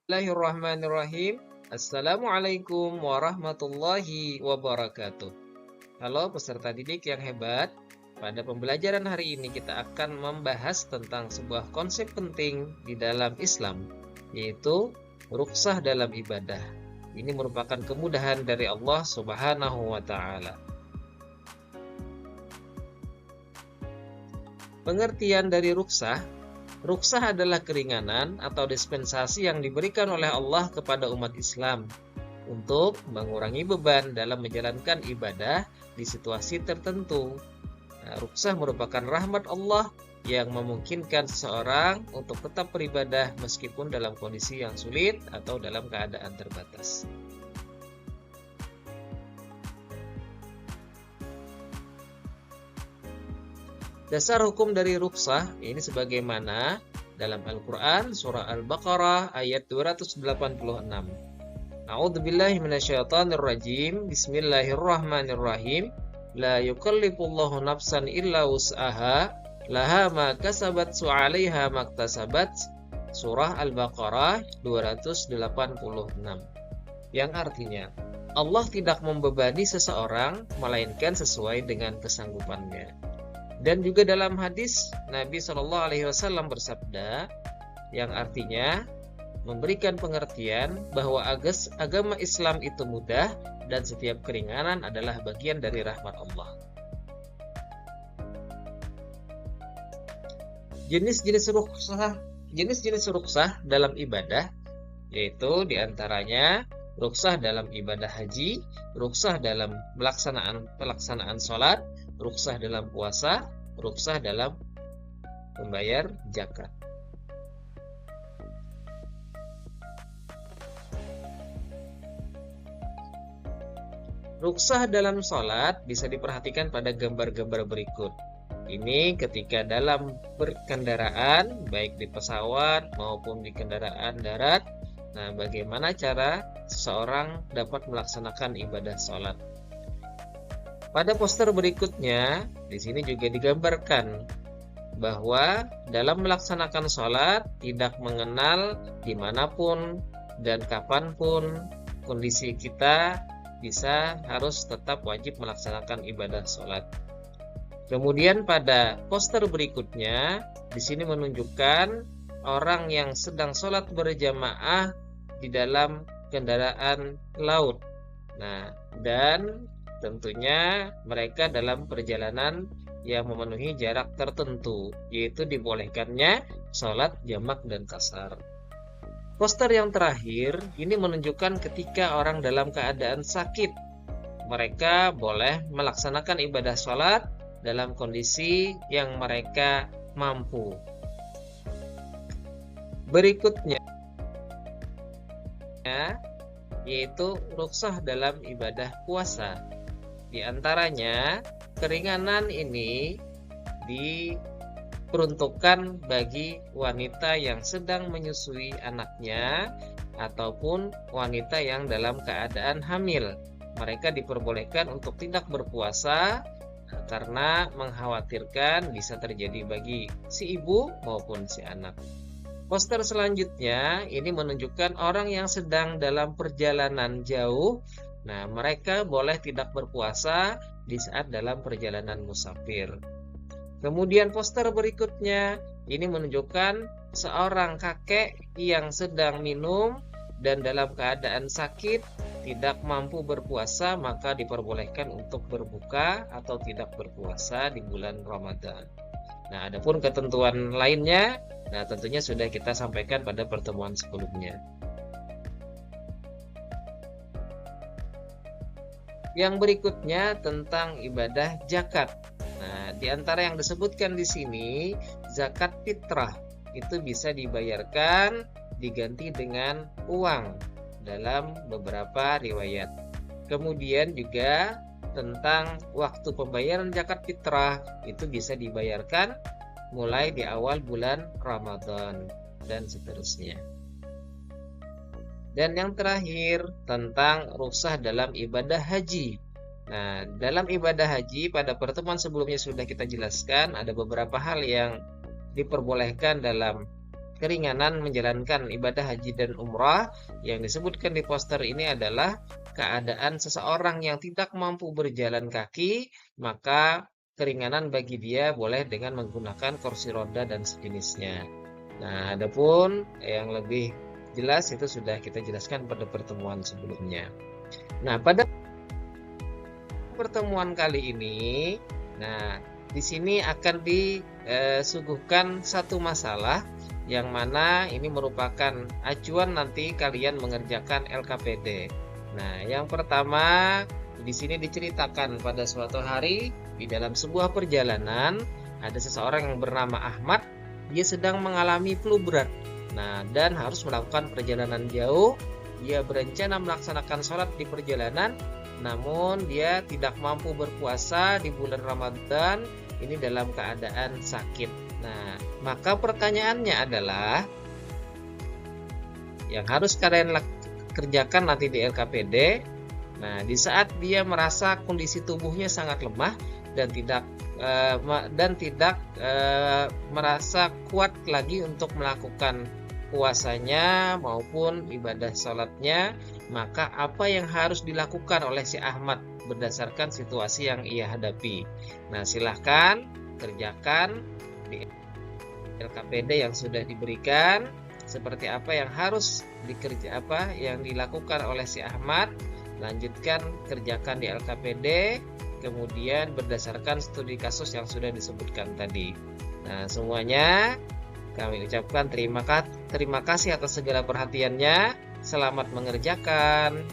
Bismillahirrahmanirrahim. Assalamualaikum warahmatullahi wabarakatuh. Halo peserta didik yang hebat. Pada pembelajaran hari ini kita akan membahas tentang sebuah konsep penting di dalam Islam, yaitu rukhsah dalam ibadah. Ini merupakan kemudahan dari Allah Subhanahu wa taala. Pengertian dari rukhsah adalah keringanan atau dispensasi yang diberikan oleh Allah kepada umat Islam untuk mengurangi beban dalam menjalankan ibadah di situasi tertentu. Rukhsah merupakan rahmat Allah yang memungkinkan seseorang untuk tetap beribadah meskipun dalam kondisi yang sulit atau dalam keadaan terbatas. Dasar hukum dari rukhsah ini sebagaimana dalam Al-Quran surah Al-Baqarah ayat 286. A'udzubillahi minasyaitonirrajim. Bismillahirrahmanirrahim. La yukallifullahu nafsan illa wus'aha laha ma kasabat wa 'alaiha maktasabat. Surah Al-Baqarah 286. Yang artinya, Allah tidak membebani seseorang melainkan sesuai dengan kesanggupannya. Dan juga dalam hadis Nabi Shallallahu Alaihi Wasallam bersabda, yang artinya memberikan pengertian bahwa agama Islam itu mudah dan setiap keringanan adalah bagian dari rahmat Allah. Jenis-jenis rukhsah dalam ibadah yaitu diantaranya rukhsah dalam ibadah haji, rukhsah dalam pelaksanaan sholat, rukhsah dalam puasa, rukhsah dalam membayar zakat. Rukhsah dalam sholat bisa diperhatikan pada gambar-gambar berikut. Ini ketika dalam berkendaraan, baik di pesawat maupun di kendaraan darat. Nah, bagaimana cara seseorang dapat melaksanakan ibadah sholat? Pada poster berikutnya, di sini juga digambarkan bahwa dalam melaksanakan sholat tidak mengenal dimanapun dan kapanpun kondisi kita harus tetap wajib melaksanakan ibadah sholat. Kemudian pada poster berikutnya, di sini menunjukkan orang yang sedang sholat berjamaah di dalam kendaraan laut. Nah, dan tentunya mereka dalam perjalanan yang memenuhi jarak tertentu, yaitu dibolehkannya sholat jamak dan qashar. Poster yang terakhir ini menunjukkan ketika orang dalam keadaan sakit, mereka boleh melaksanakan ibadah sholat dalam kondisi yang mereka mampu. Berikutnya yaitu rukhsah dalam ibadah puasa. Di antaranya, keringanan ini diperuntukkan bagi wanita yang sedang menyusui anaknya ataupun wanita yang dalam keadaan hamil. Mereka diperbolehkan untuk tidak berpuasa karena mengkhawatirkan bisa terjadi bagi si ibu maupun si anak. Poster selanjutnya ini menunjukkan orang yang sedang dalam perjalanan jauh. Nah, mereka boleh tidak berpuasa di saat dalam perjalanan musafir. Kemudian poster berikutnya ini menunjukkan seorang kakek yang sedang minum dan dalam keadaan sakit tidak mampu berpuasa, maka diperbolehkan untuk berbuka atau tidak berpuasa di bulan Ramadan. Nah, adapun ketentuan lainnya, tentunya sudah kita sampaikan pada pertemuan sebelumnya. Yang berikutnya tentang ibadah zakat. Nah, di antara yang disebutkan di sini, zakat fitrah itu bisa dibayarkan diganti dengan uang dalam beberapa riwayat. Kemudian juga tentang waktu pembayaran zakat fitrah itu bisa dibayarkan mulai di awal bulan Ramadan dan seterusnya. Dan yang terakhir tentang rukhsah dalam ibadah haji. Nah, dalam ibadah haji pada pertemuan sebelumnya sudah kita jelaskan ada beberapa hal yang diperbolehkan dalam keringanan menjalankan ibadah haji dan umrah. Yang disebutkan di poster ini adalah keadaan seseorang yang tidak mampu berjalan kaki, maka keringanan bagi dia boleh dengan menggunakan kursi roda dan sejenisnya. Nah, adapun yang lebih jelas itu sudah kita jelaskan pada pertemuan sebelumnya. Nah, pada pertemuan kali ini, nah di sini akan disuguhkan satu masalah yang mana ini merupakan acuan nanti kalian mengerjakan LKPD. Nah, yang pertama di sini diceritakan pada suatu hari di dalam sebuah perjalanan ada seseorang yang bernama Ahmad. Dia sedang mengalami flu berat. Nah, dan harus melakukan perjalanan jauh. Dia berencana melaksanakan sholat di perjalanan, namun dia tidak mampu berpuasa di bulan Ramadan ini dalam keadaan sakit. Nah, maka pertanyaannya adalah yang harus kalian kerjakan nanti di LKPD. Nah, di saat dia merasa kondisi tubuhnya sangat lemah dan tidak merasa kuat lagi untuk melakukan puasanya maupun ibadah sholatnya, maka apa yang harus dilakukan oleh si Ahmad berdasarkan situasi yang ia hadapi? Nah, silahkan kerjakan di LKPD yang sudah diberikan, seperti apa yang harus yang dilakukan oleh si Ahmad. Lanjutkan kerjakan di LKPD, kemudian berdasarkan studi kasus yang sudah disebutkan tadi. Nah, semuanya kami ucapkan terima kasih atas segala perhatiannya. Selamat mengerjakan.